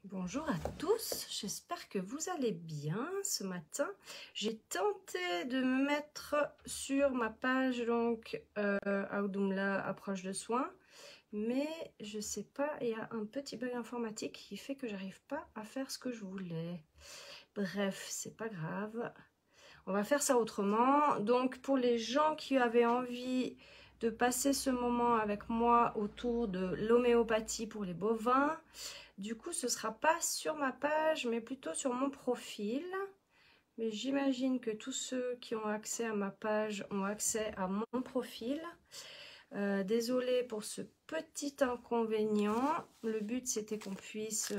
Bonjour à tous, j'espère que vous allez bien ce matin. J'ai tenté de me mettre sur ma page donc Aoudoumla approche de soins, mais je sais pas, il y a un petit bug informatique qui fait que j'arrive pas à faire ce que je voulais. Bref, c'est pas grave, on va faire ça autrement. Donc pour les gens qui avaient envie de passer ce moment avec moi autour de l'homéopathie pour les bovins, du coup, ce ne sera pas sur ma page, mais plutôt sur mon profil. Mais j'imagine que tous ceux qui ont accès à ma page ont accès à mon profil. Désolée pour ce petit inconvénient. Le but, c'était qu'on puisse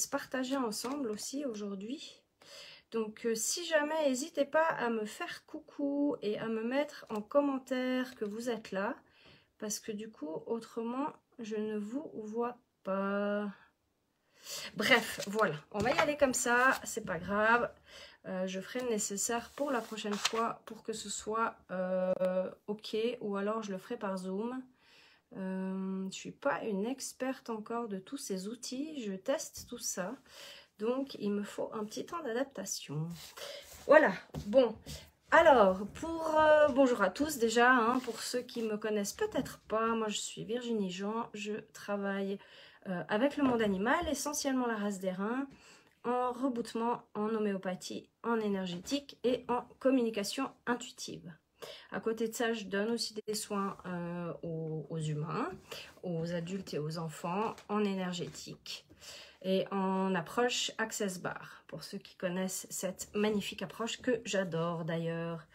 partager ensemble aussi aujourd'hui. Donc, si jamais, n'hésitez pas à me faire coucou et à me mettre en commentaire que vous êtes là. Parce que du coup, autrement, je ne vous vois pas. Bref, voilà, on va y aller comme ça, c'est pas grave. Je ferai le nécessaire pour la prochaine fois pour que ce soit ok, ou alors je le ferai par Zoom. Je suis pas une experte encore de tous ces outils, je teste tout ça, donc il me faut un petit temps d'adaptation. Voilà, bon. Alors, bonjour à tous déjà, hein, pour ceux qui me connaissent peut-être pas, moi je suis Virginie Jean, je travaille avec le monde animal, essentiellement la race des reins, en reboutement, en homéopathie, en énergétique et en communication intuitive. À côté de ça, je donne aussi des soins aux humains, aux adultes et aux enfants, en énergétique et en approche Access Bar, pour ceux qui connaissent cette magnifique approche que j'adore d'ailleurs.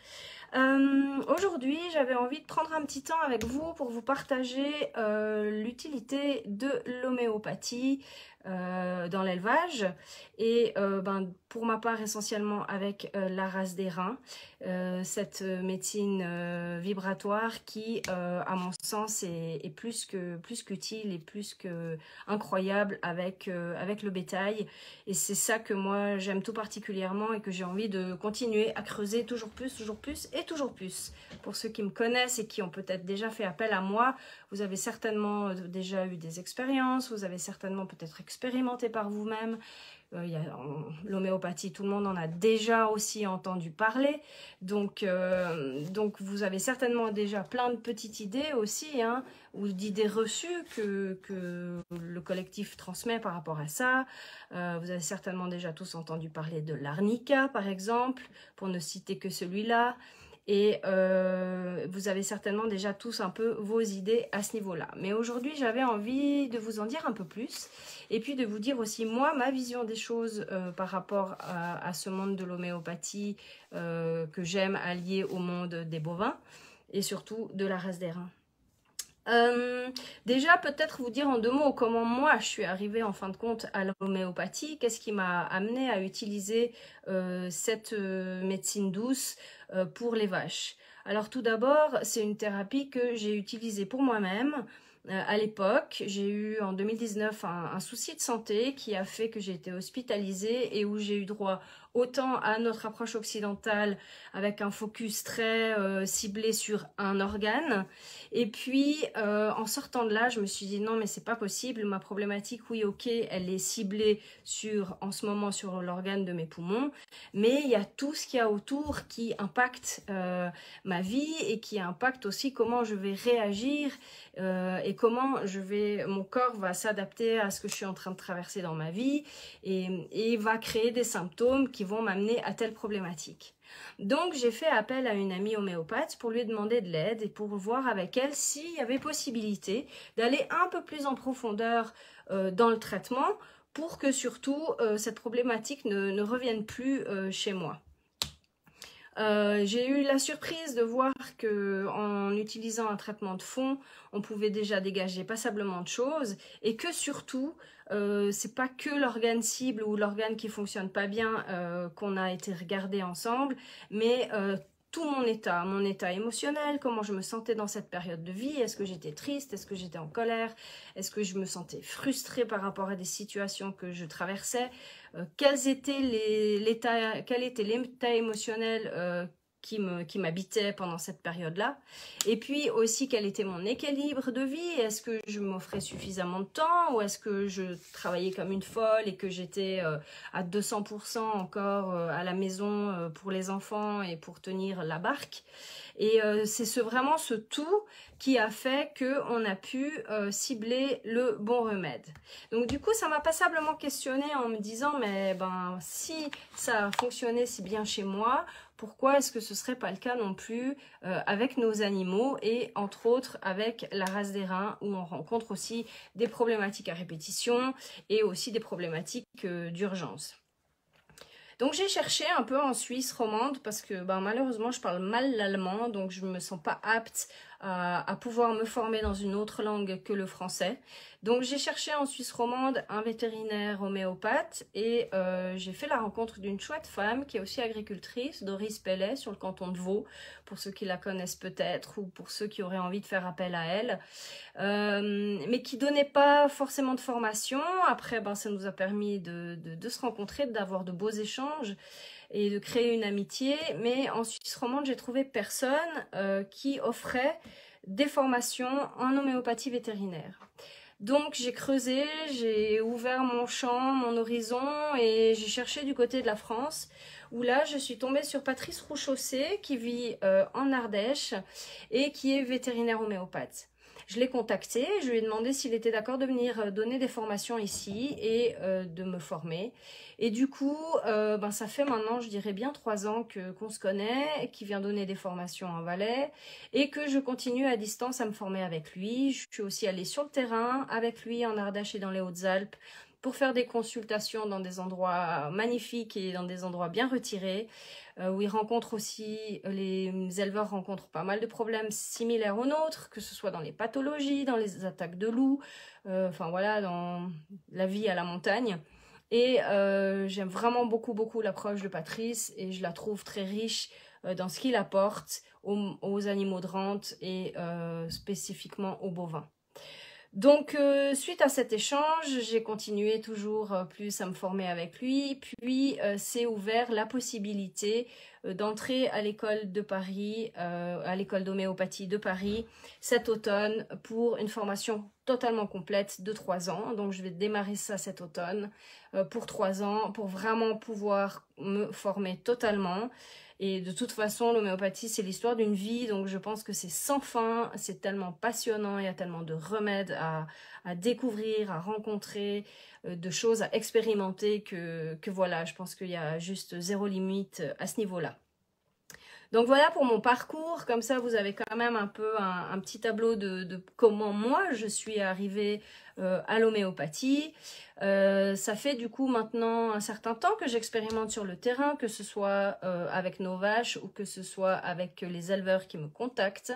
Aujourd'hui, j'avais envie de prendre un petit temps avec vous pour vous partager l'utilité de l'homéopathie dans l'élevage et pour ma part essentiellement avec la race des reins, cette médecine vibratoire qui à mon sens est plus qu'utile et plus que incroyable avec le bétail, et c'est ça que moi j'aime tout particulièrement et que j'ai envie de continuer à creuser toujours plus et toujours plus. Pour ceux qui me connaissent et qui ont peut-être déjà fait appel à moi, vous avez certainement déjà eu des expériences, vous avez certainement peut-être expérimenté par vous-même. L'homéopathie, tout le monde en a déjà aussi entendu parler, donc vous avez certainement déjà plein de petites idées aussi, hein, ou d'idées reçues que le collectif transmet par rapport à ça. Vous avez certainement déjà tous entendu parler de l'arnica par exemple, pour ne citer que celui-là. Et vous avez certainement déjà tous un peu vos idées à ce niveau-là. Mais aujourd'hui, j'avais envie de vous en dire un peu plus. Et puis de vous dire aussi, moi, ma vision des choses par rapport à ce monde de l'homéopathie que j'aime allier au monde des bovins. Et surtout de la race des reins. Déjà, peut-être vous dire en deux mots comment moi je suis arrivée en fin de compte à l'homéopathie, qu'est-ce qui m'a amené à utiliser cette médecine douce pour les vaches. Alors tout d'abord, c'est une thérapie que j'ai utilisée pour moi-même. À l'époque, j'ai eu en 2019 un souci de santé qui a fait que j'ai été hospitalisée et où j'ai eu droit autant à notre approche occidentale avec un focus très ciblé sur un organe. Et puis, en sortant de là, je me suis dit non, mais c'est pas possible. Ma problématique, oui, ok, elle est ciblée en ce moment sur l'organe de mes poumons, mais il y a tout ce qu'il y a autour qui impacte ma vie et qui impacte aussi comment je vais réagir et comment mon corps va s'adapter à ce que je suis en train de traverser dans ma vie et va créer des symptômes qui vont m'amener à telle problématique. Donc j'ai fait appel à une amie homéopathe pour lui demander de l'aide et pour voir avec elle s'il y avait possibilité d'aller un peu plus en profondeur dans le traitement pour que surtout cette problématique ne revienne plus chez moi. J'ai eu la surprise de voir qu'en utilisant un traitement de fond, on pouvait déjà dégager passablement de choses et que surtout, c'est pas que l'organe cible ou l'organe qui fonctionne pas bien qu'on a été regardé ensemble, mais tout mon état émotionnel, comment je me sentais dans cette période de vie, est-ce que j'étais triste, est-ce que j'étais en colère, est-ce que je me sentais frustrée par rapport à des situations que je traversais, quel était l'état émotionnel qui m'habitait pendant cette période-là. Et puis aussi, quel était mon équilibre de vie? Est-ce que je m'offrais suffisamment de temps ou est-ce que je travaillais comme une folle et que j'étais à 200% encore à la maison pour les enfants et pour tenir la barque? Et c'est vraiment ce tout qui a fait qu'on a pu cibler le bon remède. Donc du coup, ça m'a passablement questionnée en me disant, mais ben si ça a fonctionné si bien chez moi, pourquoi est-ce que ce ne serait pas le cas non plus avec nos animaux et entre autres avec la race des reins où on rencontre aussi des problématiques à répétition et aussi des problématiques d'urgence. Donc j'ai cherché un peu en Suisse romande parce que ben, malheureusement je parle mal l'allemand, donc je ne me sens pas apte à pouvoir me former dans une autre langue que le français. Donc j'ai cherché en Suisse romande un vétérinaire homéopathe et j'ai fait la rencontre d'une chouette femme qui est aussi agricultrice, Doris Pellet, sur le canton de Vaud, pour ceux qui la connaissent peut-être ou pour ceux qui auraient envie de faire appel à elle. Mais qui donnait pas forcément de formation. Après, ben, ça nous a permis de se rencontrer, d'avoir de beaux échanges et de créer une amitié. Mais en Suisse romande, j'ai trouvé personne qui offrait des formations en homéopathie vétérinaire. Donc j'ai creusé, j'ai ouvert mon champ, mon horizon et j'ai cherché du côté de la France où là je suis tombée sur Patrice Rouchaussé qui vit en Ardèche et qui est vétérinaire homéopathe. Je l'ai contacté, je lui ai demandé s'il était d'accord de venir donner des formations ici et de me former. Et du coup, ben, ça fait maintenant, je dirais bien 3 ans qu'on se connaît, qu'il vient donner des formations en Valais et que je continue à distance à me former avec lui. Je suis aussi allée sur le terrain avec lui en Ardèche et dans les Hautes-Alpes pour faire des consultations dans des endroits magnifiques et dans des endroits bien retirés, où ils rencontrent aussi, les éleveurs rencontrent pas mal de problèmes similaires aux nôtres, que ce soit dans les pathologies, dans les attaques de loups, enfin voilà, dans la vie à la montagne. Et j'aime vraiment beaucoup l'approche de Patrice et je la trouve très riche dans ce qu'il apporte aux animaux de rente et spécifiquement aux bovins. Donc, suite à cet échange, j'ai continué toujours plus à me former avec lui. Puis, s'est ouvert la possibilité d'entrer à l'école de Paris, à l'école d'homéopathie de Paris, cet automne pour une formation totalement complète de 3 ans. Donc, je vais démarrer ça cet automne pour 3 ans, pour vraiment pouvoir me former totalement. Et de toute façon, l'homéopathie, c'est l'histoire d'une vie, donc je pense que c'est sans fin, c'est tellement passionnant, il y a tellement de remèdes à découvrir, à rencontrer, de choses à expérimenter que voilà, je pense qu'il y a juste zéro limite à ce niveau-là. Donc voilà pour mon parcours, comme ça vous avez quand même un peu un petit tableau de comment moi je suis arrivée à l'homéopathie. Ça fait du coup maintenant un certain temps que j'expérimente sur le terrain, que ce soit avec nos vaches ou que ce soit avec les éleveurs qui me contactent.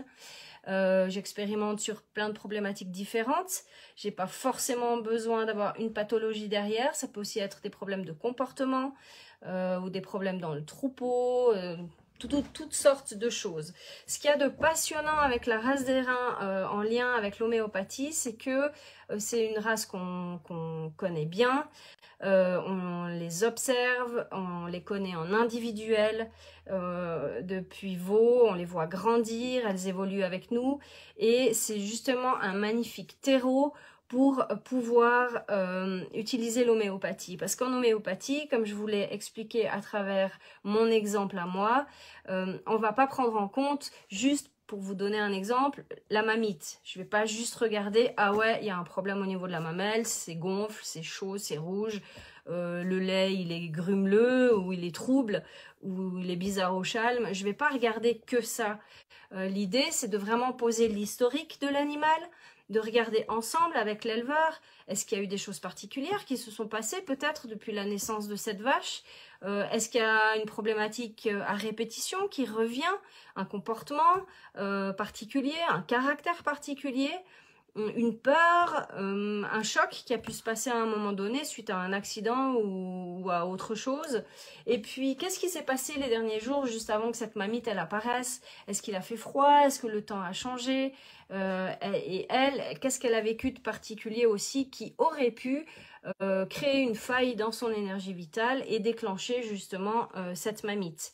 J'expérimente sur plein de problématiques différentes. J'ai pas forcément besoin d'avoir une pathologie derrière, ça peut aussi être des problèmes de comportement ou des problèmes dans le troupeau, toutes sortes de choses. Ce qu'il y a de passionnant avec la race des reins en lien avec l'homéopathie, c'est que c'est une race qu'on connaît bien, on les observe, on les connaît en individuel, depuis Vaud, on les voit grandir, elles évoluent avec nous et c'est justement un magnifique terreau pour pouvoir utiliser l'homéopathie. Parce qu'en homéopathie, comme je vous l'ai expliqué à travers mon exemple à moi, on va pas prendre en compte, juste pour vous donner un exemple, la mamite. Je vais pas juste regarder, ah ouais, il y a un problème au niveau de la mamelle, c'est gonfle, c'est chaud, c'est rouge, le lait il est grumeleux, ou il est trouble, ou il est bizarre au chalme. Je vais pas regarder que ça. L'idée, c'est de vraiment poser l'historique de l'animal, de regarder ensemble avec l'éleveur, est-ce qu'il y a eu des choses particulières qui se sont passées peut-être depuis la naissance de cette vache, est-ce qu'il y a une problématique à répétition qui revient, un comportement particulier, un caractère particulier, une peur, un choc qui a pu se passer à un moment donné suite à un accident ou à autre chose. Et puis, qu'est-ce qui s'est passé les derniers jours juste avant que cette mamite elle apparaisse? Est-ce qu'il a fait froid? Est-ce que le temps a changé? Et elle, qu'est-ce qu'elle a vécu de particulier aussi qui aurait pu créer une faille dans son énergie vitale et déclencher justement cette mamite?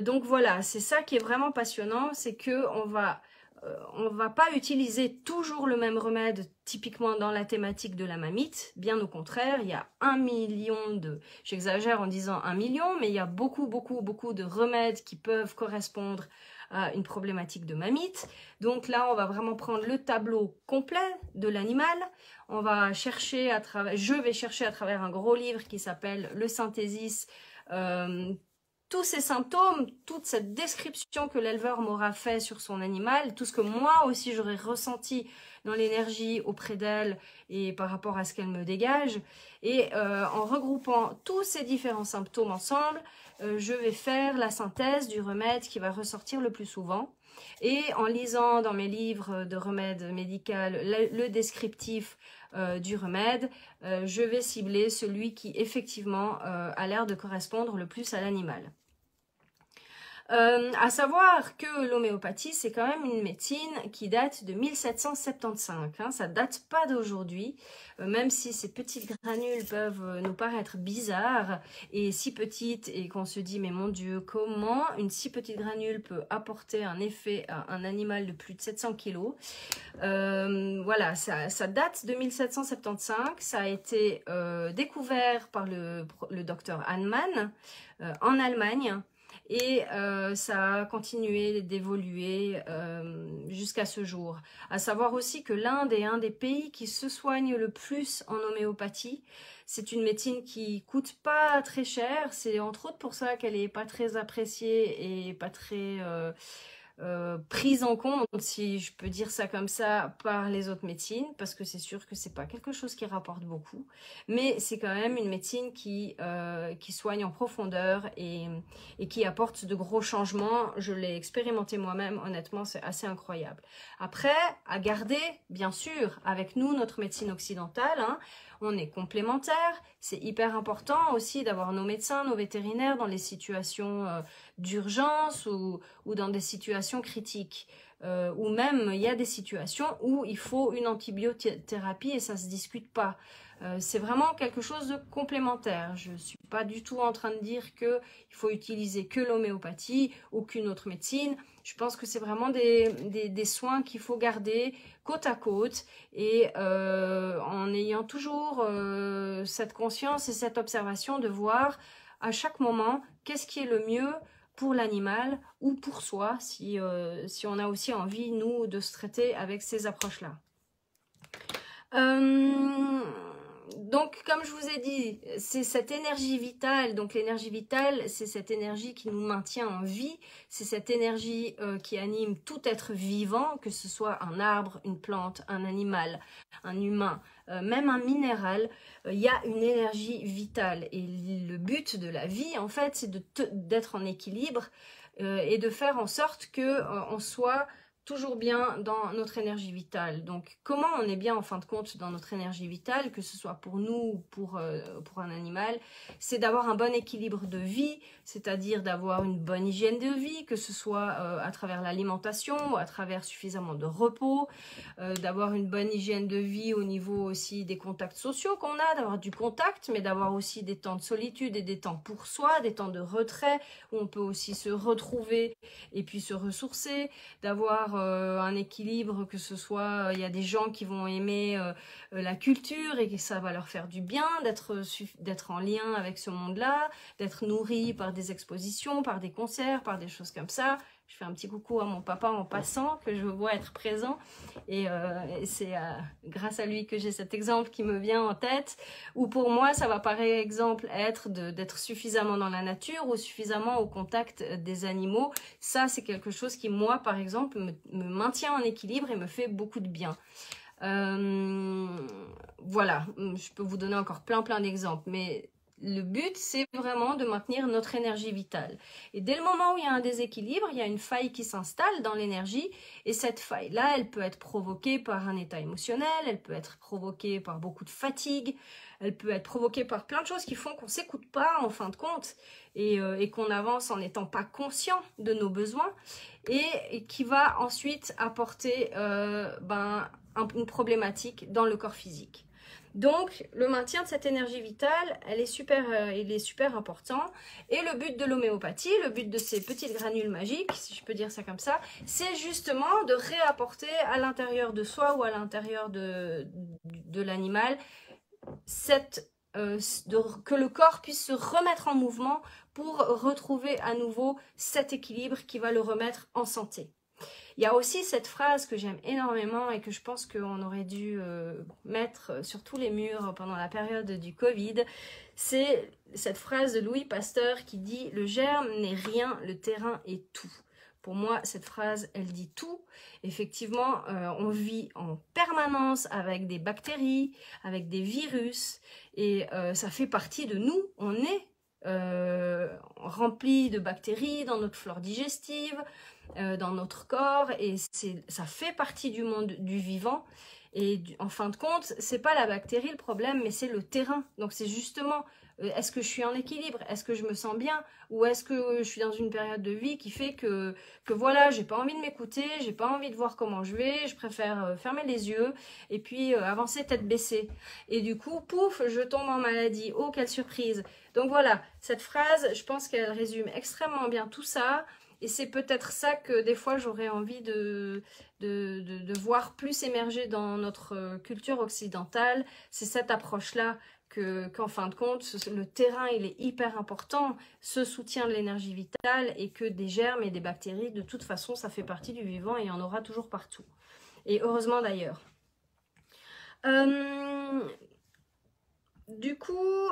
Donc voilà, c'est ça qui est vraiment passionnant, c'est que on va pas utiliser toujours le même remède typiquement dans la thématique de la mamite, bien au contraire, il y a 1 million j'exagère en disant 1 million, mais il y a beaucoup de remèdes qui peuvent correspondre à une problématique de mamite. Donc là, on va vraiment prendre le tableau complet de l'animal, on va chercher je vais chercher à travers un gros livre qui s'appelle Le Synthesis, tous ces symptômes, toute cette description que l'éleveur m'aura fait sur son animal, tout ce que moi aussi j'aurais ressenti dans l'énergie auprès d'elle et par rapport à ce qu'elle me dégage. Et en regroupant tous ces différents symptômes ensemble, je vais faire la synthèse du remède qui va ressortir le plus souvent. Et en lisant dans mes livres de remèdes médicaux le descriptif du remède, je vais cibler celui qui effectivement a l'air de correspondre le plus à l'animal. À savoir que l'homéopathie, c'est quand même une médecine qui date de 1775, hein, ça date pas d'aujourd'hui, même si ces petites granules peuvent nous paraître bizarres et si petites et qu'on se dit mais mon Dieu, comment une si petite granule peut apporter un effet à un animal de plus de 700 kg. Voilà, ça date de 1775, ça a été découvert par le docteur Hahnemann en Allemagne. Et ça a continué d'évoluer jusqu'à ce jour. À savoir aussi que l'Inde est un des pays qui se soigne le plus en homéopathie. C'est une médecine qui coûte pas très cher. C'est entre autres pour ça qu'elle est pas très appréciée et pas très prise en compte, si je peux dire ça comme ça, par les autres médecines, parce que c'est sûr que c'est pas quelque chose qui rapporte beaucoup, mais c'est quand même une médecine qui soigne en profondeur et qui apporte de gros changements. Je l'ai expérimenté moi-même, honnêtement, c'est assez incroyable. Après, à garder, bien sûr, avec nous, notre médecine occidentale, hein, on est complémentaires. C'est hyper important aussi d'avoir nos médecins, nos vétérinaires dans les situations d'urgence ou dans des situations critiques. Ou même, il y a des situations où il faut une antibiothérapie et ça ne se discute pas. C'est vraiment quelque chose de complémentaire. Je ne suis pas du tout en train de dire qu'il faut utiliser que l'homéopathie, aucune autre médecine. Je pense que c'est vraiment des soins qu'il faut garder côte à côte et en ayant toujours cette conscience et cette observation de voir à chaque moment qu'est-ce qui est le mieux pour l'animal ou pour soi si on a aussi envie, nous, de se traiter avec ces approches-là. Donc, comme je vous ai dit, c'est cette énergie vitale. Donc, l'énergie vitale, c'est cette énergie qui nous maintient en vie. C'est cette énergie qui anime tout être vivant, que ce soit un arbre, une plante, un animal, un humain, même un minéral. Il y a une énergie vitale. Et le but de la vie, en fait, c'est d'être en équilibre et de faire en sorte qu'on soit toujours bien dans notre énergie vitale. Donc, comment on est bien en fin de compte dans notre énergie vitale, que ce soit pour nous ou pour un animal, c'est d'avoir un bon équilibre de vie, c'est-à-dire d'avoir une bonne hygiène de vie, que ce soit à travers l'alimentation, à travers suffisamment de repos, d'avoir une bonne hygiène de vie au niveau aussi des contacts sociaux qu'on a, d'avoir du contact, mais d'avoir aussi des temps de solitude et des temps pour soi, des temps de retrait, où on peut aussi se retrouver et puis se ressourcer, d'avoir un équilibre, que ce soit, il y a des gens qui vont aimer la culture et que ça va leur faire du bien, d'être en lien avec ce monde-là, d'être nourri par des expositions, par des concerts, par des choses comme ça. Je fais un petit coucou à mon papa en passant, que je vois être présent. Et c'est grâce à lui que j'ai cet exemple qui me vient en tête. Ou pour moi, ça va par exemple être d'être suffisamment dans la nature ou suffisamment au contact des animaux. Ça, c'est quelque chose qui, moi, par exemple, me maintient en équilibre et me fait beaucoup de bien. Voilà, je peux vous donner encore plein d'exemples, mais le but, c'est vraiment de maintenir notre énergie vitale. Et dès le moment où il y a un déséquilibre, il y a une faille qui s'installe dans l'énergie. Et cette faille-là, elle peut être provoquée par un état émotionnel, elle peut être provoquée par beaucoup de fatigue, elle peut être provoquée par plein de choses qui font qu'on ne s'écoute pas en fin de compte et qu'on avance en n'étant pas conscient de nos besoins et qui va ensuite apporter une problématique dans le corps physique. Donc, le maintien de cette énergie vitale, il est super important. Et le but de l'homéopathie, le but de ces petites granules magiques, si je peux dire ça comme ça, c'est justement de réapporter à l'intérieur de soi ou à l'intérieur de l'animal que le corps puisse se remettre en mouvement pour retrouver à nouveau cet équilibre qui va le remettre en santé. Il y a aussi cette phrase que j'aime énormément et que je pense qu'on aurait dû mettre sur tous les murs pendant la période du Covid. C'est cette phrase de Louis Pasteur qui dit « Le germe n'est rien, le terrain est tout ». Pour moi, cette phrase, elle dit tout. Effectivement, on vit en permanence avec des bactéries, avec des virus, et ça fait partie de nous. On est rempli de bactéries dans notre flore digestive, dans notre corps, et ça fait partie du monde du vivant. Et en fin de compte, c'est pas la bactérie le problème, mais c'est le terrain. Donc c'est justement, est-ce que je suis en équilibre? Est-ce que je me sens bien? Ou est-ce que je suis dans une période de vie qui fait que voilà, j'ai pas envie de m'écouter, j'ai pas envie de voir comment je vais, je préfère fermer les yeux et puis avancer tête baissée. Et du coup, pouf, je tombe en maladie. Oh, quelle surprise! Donc voilà, cette phrase, je pense qu'elle résume extrêmement bien tout ça. Et c'est peut-être ça que des fois j'aurais envie de voir plus émerger dans notre culture occidentale. C'est cette approche-là qu'en fin de compte, le terrain il est hyper important, ce soutien de l'énergie vitale, et que des germes et des bactéries, de toute façon, ça fait partie du vivant et il y en aura toujours partout. Et heureusement d'ailleurs. Du coup,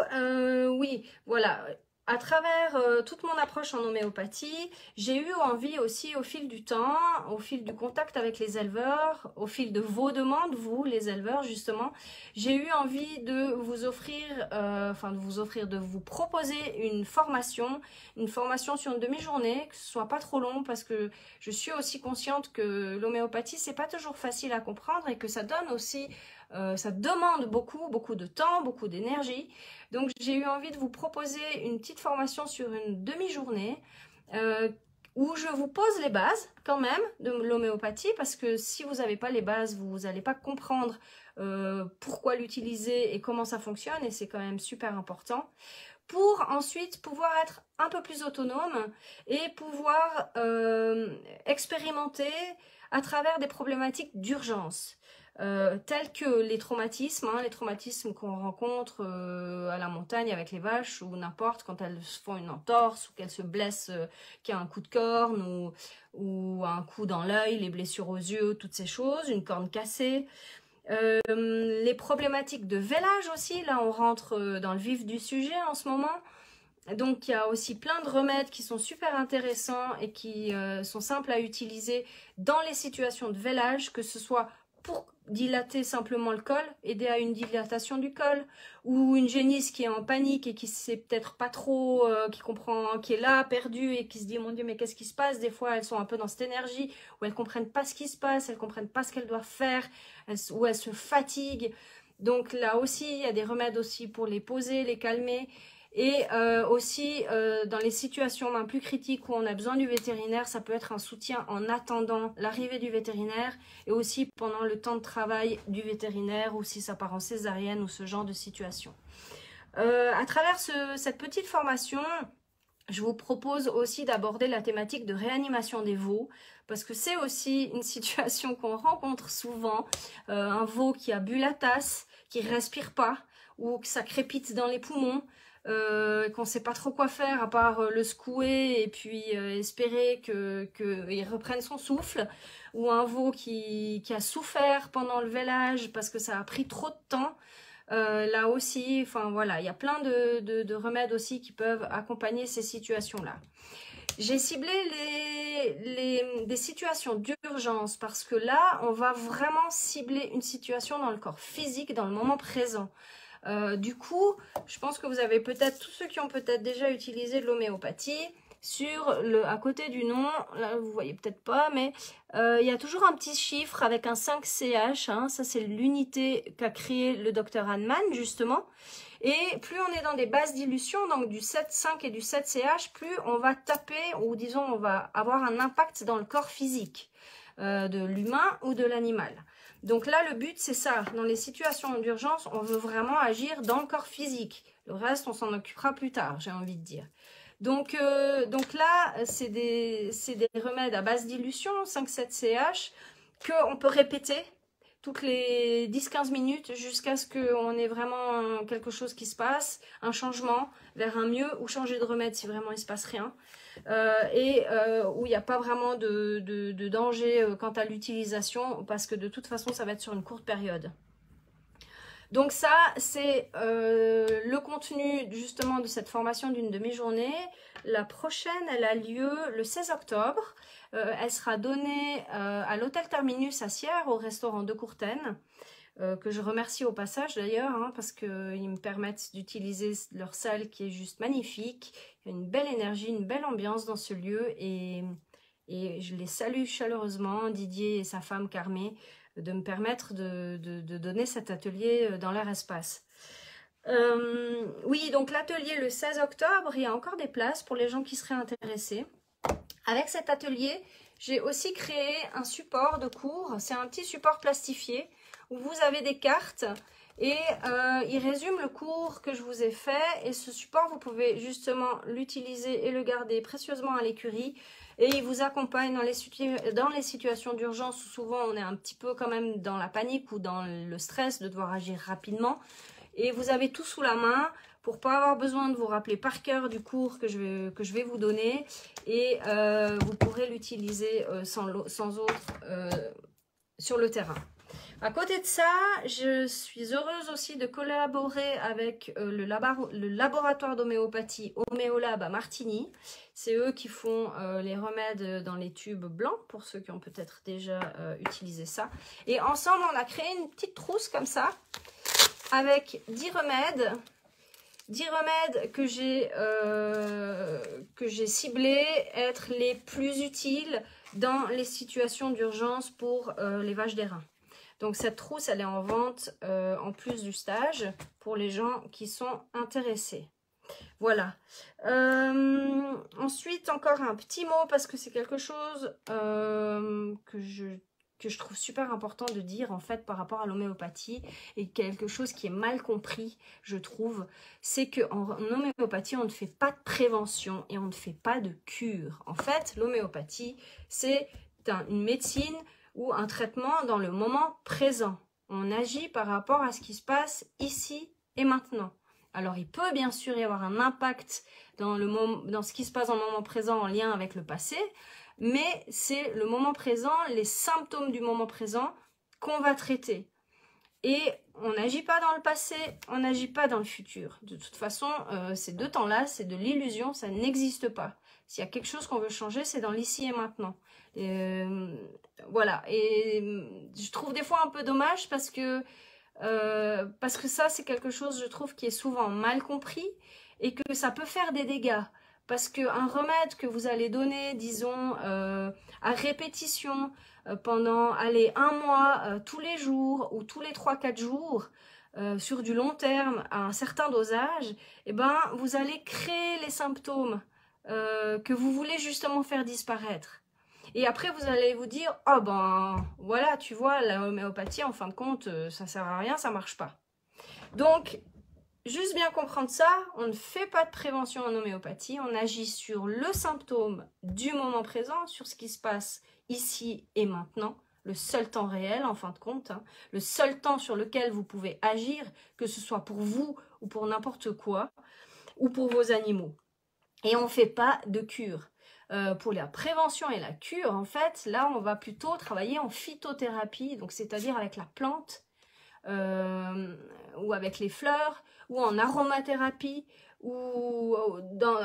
oui, voilà. À travers toute mon approche en homéopathie, j'ai eu envie aussi au fil du temps, au fil du contact avec les éleveurs, au fil de vos demandes, vous les éleveurs justement, j'ai eu envie de vous offrir, de vous proposer une formation sur une demi-journée, que ce soit pas trop long, parce que je suis aussi consciente que l'homéopathie c'est pas toujours facile à comprendre et que ça donne aussi ça demande beaucoup de temps, beaucoup d'énergie. Donc j'ai eu envie de vous proposer une petite formation sur une demi-journée où je vous pose les bases quand même de l'homéopathie, parce que si vous n'avez pas les bases, vous n'allez pas comprendre pourquoi l'utiliser et comment ça fonctionne, et c'est quand même super important. Pour ensuite pouvoir être un peu plus autonome et pouvoir expérimenter à travers des problématiques d'urgence. Tels que les traumatismes qu'on rencontre à la montagne avec les vaches, ou n'importe, quand elles se font une entorse ou qu'elles se blessent, qu'il y a un coup de corne ou un coup dans l'œil, les blessures aux yeux, toutes ces choses, une corne cassée. Les problématiques de vélage aussi, là on rentre dans le vif du sujet en ce moment. Donc il y a aussi plein de remèdes qui sont super intéressants et qui sont simples à utiliser dans les situations de vélage, que ce soit pour dilater simplement le col, aider à une dilatation du col, ou une génisse qui est en panique et qui sait peut-être pas trop, qui est là, perdue, et qui se dit mon Dieu mais qu'est-ce qui se passe? Des fois elles sont un peu dans cette énergie où elles comprennent pas ce qui se passe, elles comprennent pas ce qu'elles doivent faire, où elles se fatiguent. Donc là aussi il y a des remèdes aussi pour les poser, les calmer. Et aussi dans les situations même plus critiques où on a besoin du vétérinaire, ça peut être un soutien en attendant l'arrivée du vétérinaire, et aussi pendant le temps de travail du vétérinaire, ou si ça part en césarienne ou ce genre de situation. À travers cette petite formation, je vous propose aussi d'aborder la thématique de réanimation des veaux, parce que c'est aussi une situation qu'on rencontre souvent, un veau qui a bu la tasse, qui ne respire pas, ou que ça crépite dans les poumons, qu'on ne sait pas trop quoi faire à part le secouer et puis espérer qu'il reprenne son souffle, ou un veau qui a souffert pendant le vélage parce que ça a pris trop de temps. Là aussi, enfin voilà, il y a plein de remèdes aussi qui peuvent accompagner ces situations-là. J'ai ciblé des situations d'urgence parce que là, on va vraiment cibler une situation dans le corps physique, dans le moment présent. Du coup, je pense que vous avez peut-être, tous ceux qui ont peut-être déjà utilisé de l'homéopathie, à côté du nom, là vous voyez peut-être pas, mais il y a toujours un petit chiffre avec un 5CH, hein, ça c'est l'unité qu'a créé le docteur Hahnemann justement. Et plus on est dans des bases dilutions, donc du 7,5 et du 7CH, plus on va taper, ou disons on va avoir un impact dans le corps physique de l'humain ou de l'animal. Donc là, le but, c'est ça. Dans les situations d'urgence, on veut vraiment agir dans le corps physique. Le reste, on s'en occupera plus tard, j'ai envie de dire. Donc là, c'est des remèdes à base dilution, 5,7-CH, qu'on peut répéter toutes les 10-15 minutes jusqu'à ce qu'on ait vraiment quelque chose qui se passe, un changement vers un mieux, ou changer de remède si vraiment il ne se passe rien. Où il n'y a pas vraiment de danger quant à l'utilisation, parce que de toute façon, ça va être sur une courte période. Donc ça, c'est le contenu justement de cette formation d'une demi-journée. La prochaine, elle a lieu le 16 octobre. Elle sera donnée à l'hôtel Terminus à Sierre, au restaurant de Courtaine, que je remercie au passage d'ailleurs, hein, parce qu'ils me permettent d'utiliser leur salle qui est juste magnifique. Il y a une belle énergie, une belle ambiance dans ce lieu, et je les salue chaleureusement, Didier et sa femme Carmé, de me permettre de donner cet atelier dans leur espace. Oui, donc l'atelier le 16 octobre, il y a encore des places pour les gens qui seraient intéressés. Avec cet atelier, j'ai aussi créé un support de cours. C'est un petit support plastifié où vous avez des cartes et il résume le cours que je vous ai fait. Et ce support, vous pouvez justement l'utiliser et le garder précieusement à l'écurie. Et il vous accompagne dans les situations d'urgence où souvent on est un petit peu quand même dans la panique ou dans le stress de devoir agir rapidement. Et vous avez tout sous la main pour pas avoir besoin de vous rappeler par cœur du cours que je vais vous donner. Et vous pourrez l'utiliser sans autre sur le terrain. À côté de ça, je suis heureuse aussi de collaborer avec le laboratoire d'homéopathie Homéolab à Martigny. C'est eux qui font les remèdes dans les tubes blancs, pour ceux qui ont peut-être déjà utilisé ça. Et ensemble, on a créé une petite trousse comme ça, avec 10 remèdes. 10 remèdes que j'ai ciblés être les plus utiles dans les situations d'urgence pour les vaches d'airain. Donc cette trousse, elle est en vente en plus du stage pour les gens qui sont intéressés. Voilà. Ensuite, encore un petit mot parce que c'est quelque chose que je trouve super important de dire en fait par rapport à l'homéopathie, et quelque chose qui est mal compris, je trouve, c'est qu'en homéopathie, on ne fait pas de prévention et on ne fait pas de cure. En fait, l'homéopathie, c'est une médecine ou un traitement dans le moment présent. On agit par rapport à ce qui se passe ici et maintenant. Alors, il peut bien sûr y avoir un impact dans ce qui se passe dans le moment présent en lien avec le passé, mais c'est le moment présent, les symptômes du moment présent qu'on va traiter. Et on n'agit pas dans le passé, on n'agit pas dans le futur. De toute façon, ces deux temps-là, c'est de l'illusion, ça n'existe pas. S'il y a quelque chose qu'on veut changer, c'est dans l'ici et maintenant. Voilà, et je trouve des fois un peu dommage parce que ça, c'est quelque chose, je trouve, qui est souvent mal compris et que ça peut faire des dégâts. Parce qu'un remède que vous allez donner, disons, à répétition pendant, allez, un mois, tous les jours ou tous les 3-4 jours, sur du long terme, à un certain dosage, eh ben, vous allez créer les symptômes que vous voulez justement faire disparaître. Et après, vous allez vous dire, oh ben, voilà, tu vois, la homéopathie, en fin de compte, ça sert à rien, ça marche pas. Donc, juste bien comprendre ça, on ne fait pas de prévention en homéopathie, on agit sur le symptôme du moment présent, sur ce qui se passe ici et maintenant, le seul temps réel en fin de compte, hein, le seul temps sur lequel vous pouvez agir, que ce soit pour vous ou pour n'importe quoi, ou pour vos animaux. Et on ne fait pas de cure. Pour la prévention et la cure, en fait, là, on va plutôt travailler en phytothérapie, donc c'est-à-dire avec la plante, ou avec les fleurs, ou en aromathérapie, ou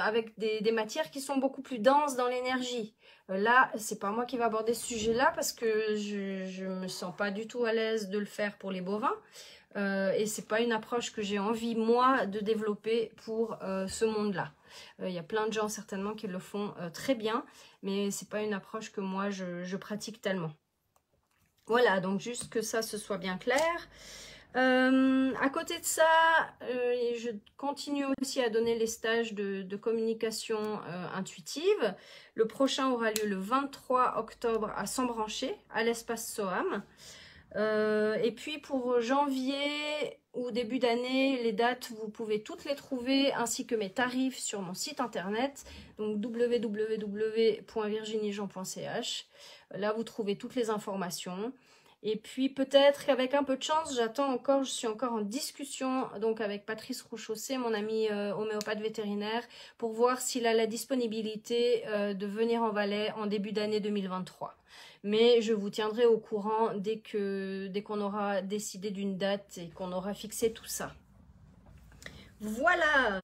avec des matières qui sont beaucoup plus denses dans l'énergie. Là, c'est pas moi qui vais aborder ce sujet-là parce que je me sens pas du tout à l'aise de le faire pour les bovins. Et c'est pas une approche que j'ai envie, moi, de développer pour ce monde-là. Il y a plein de gens certainement qui le font très bien, mais c'est pas une approche que moi je pratique tellement. Voilà, donc juste que ça se soit bien clair. À côté de ça, je continue aussi à donner les stages de communication intuitive. Le prochain aura lieu le 23 octobre à Sembrancher, à l'espace SOAM. Et puis pour janvier ou début d'année, les dates, vous pouvez toutes les trouver, ainsi que mes tarifs sur mon site internet, donc www.virginiejean.ch. Là, vous trouvez toutes les informations. Et puis peut-être qu'avec un peu de chance, je suis encore en discussion donc avec Patrice Rouchaussé, mon ami homéopathe vétérinaire, pour voir s'il a la disponibilité de venir en Valais en début d'année 2023. Mais je vous tiendrai au courant dès qu'on aura décidé d'une date et qu'on aura fixé tout ça. Voilà.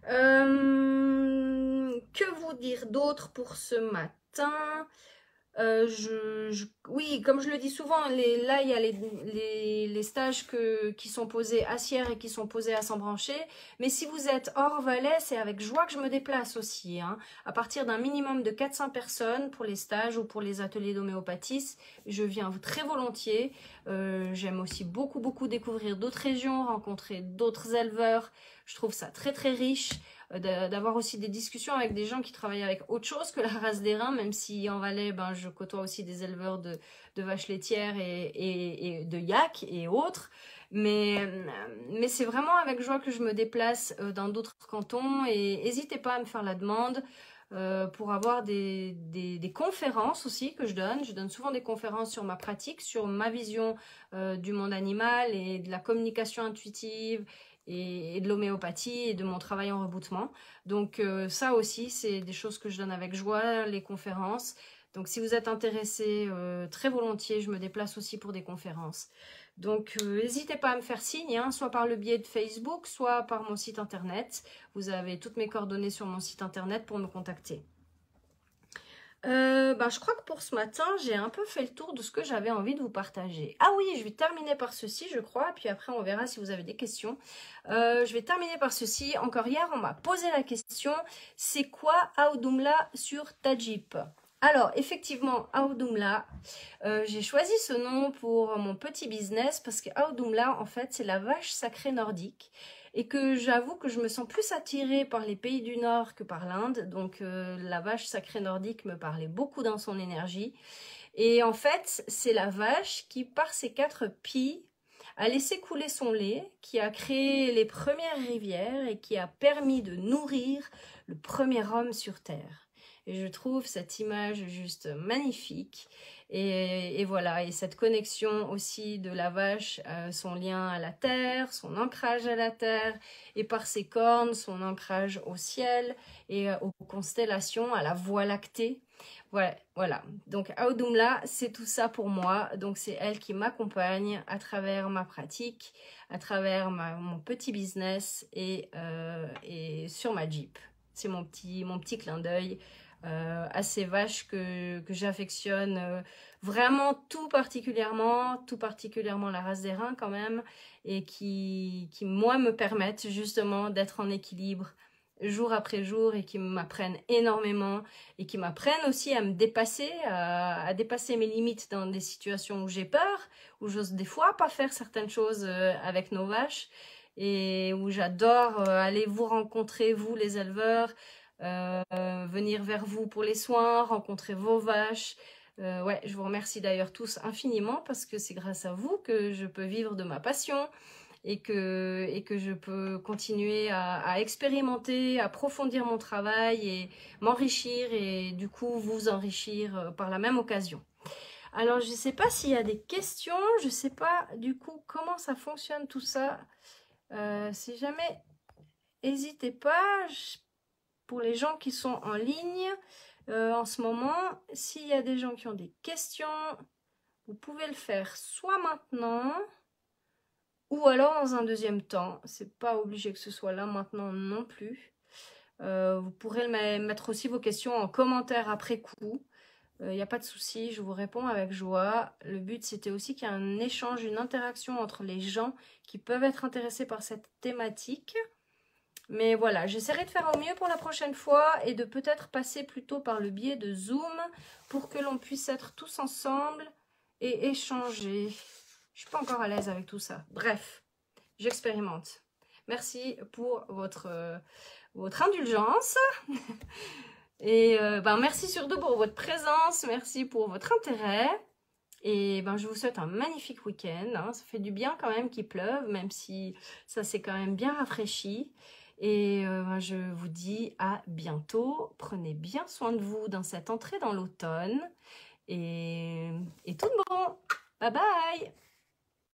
Que vous dire d'autre pour ce matin? Oui, comme je le dis souvent, là il y a les stages qui sont posés à Sierre et qui sont posés à Sembrancher. Mais si vous êtes hors Valais, c'est avec joie que je me déplace aussi. Hein. À partir d'un minimum de 400 personnes pour les stages ou pour les ateliers d'homéopathie, je viens très volontiers. J'aime aussi beaucoup découvrir d'autres régions, rencontrer d'autres éleveurs. Je trouve ça très riche. D'avoir aussi des discussions avec des gens qui travaillent avec autre chose que la race des reins, même si en Valais, je côtoie aussi des éleveurs de vaches laitières et de yaks et autres. Mais c'est vraiment avec joie que je me déplace dans d'autres cantons, et n'hésitez pas à me faire la demande pour avoir des conférences aussi que je donne. Je donne souvent des conférences sur ma pratique, sur ma vision du monde animal et de la communication intuitive, et de l'homéopathie et de mon travail en reboutement. Donc ça aussi, c'est des choses que je donne avec joie, les conférences. Donc si vous êtes intéressé, très volontiers, je me déplace aussi pour des conférences. Donc n'hésitez pas à me faire signe, hein, soit par le biais de Facebook, soit par mon site internet. Vous avez toutes mes coordonnées sur mon site internet pour me contacter. Je crois que pour ce matin, j'ai un peu fait le tour de ce que j'avais envie de vous partager. Ah oui, je vais terminer par ceci, je crois, puis après on verra si vous avez des questions. Je vais terminer par ceci. Encore hier, on m'a posé la question, c'est quoi Audumla sur ta Jeep? Alors, effectivement, Audumla, j'ai choisi ce nom pour mon petit business parce que Audumla, en fait, c'est la vache sacrée nordique. Et que j'avoue que je me sens plus attirée par les pays du Nord que par l'Inde. Donc la vache sacrée nordique me parlait beaucoup dans son énergie. Et en fait, c'est la vache qui, par ses 4 pieds, a laissé couler son lait, qui a créé les premières rivières et qui a permis de nourrir le premier homme sur Terre. Et je trouve cette image juste magnifique. Et voilà, et cette connexion aussi de la vache, son lien à la terre, son ancrage à la terre, et par ses cornes, son ancrage au ciel et aux constellations, à la voie lactée. Voilà. Donc Audumla, c'est tout ça pour moi. Donc c'est elle qui m'accompagne à travers ma pratique, à travers mon petit business et sur ma Jeep. C'est mon petit clin d'œil à ces vaches que j'affectionne vraiment tout particulièrement la race des reins quand même, et qui moi me permettent justement d'être en équilibre jour après jour, et qui m'apprennent énormément et qui m'apprennent aussi à me dépasser, à dépasser mes limites dans des situations où j'ai peur, où j'ose des fois pas faire certaines choses avec nos vaches, et où j'adore aller vous rencontrer, vous les éleveurs, venir vers vous pour les soins, rencontrer vos vaches. Ouais, je vous remercie d'ailleurs tous infiniment, parce que c'est grâce à vous que je peux vivre de ma passion et que je peux continuer à expérimenter, à approfondir mon travail et m'enrichir, et du coup vous enrichir par la même occasion. Alors je ne sais pas s'il y a des questions, je ne sais pas du coup comment ça fonctionne tout ça. Si jamais, n'hésitez pas. Pour les gens qui sont en ligne en ce moment, s'il y a des gens qui ont des questions, vous pouvez le faire soit maintenant ou alors dans un deuxième temps. C'est pas obligé que ce soit là maintenant non plus. Vous pourrez mettre aussi vos questions en commentaire après coup. Il n'y a pas de souci, je vous réponds avec joie. Le but, c'était aussi qu'il y ait un échange, une interaction entre les gens qui peuvent être intéressés par cette thématique. Mais voilà, j'essaierai de faire au mieux pour la prochaine fois, et de peut-être passer plutôt par le biais de Zoom pour que l'on puisse être tous ensemble et échanger. Je suis pas encore à l'aise avec tout ça. Bref, j'expérimente. Merci pour votre indulgence. Et merci surtout pour votre présence. Merci pour votre intérêt. Et ben, je vous souhaite un magnifique week-end. Hein. Ça fait du bien quand même qu'il pleuve, même si ça s'est quand même bien rafraîchi. Et ben, je vous dis à bientôt. Prenez bien soin de vous dans cette entrée dans l'automne. Et tout de bon. Bye bye.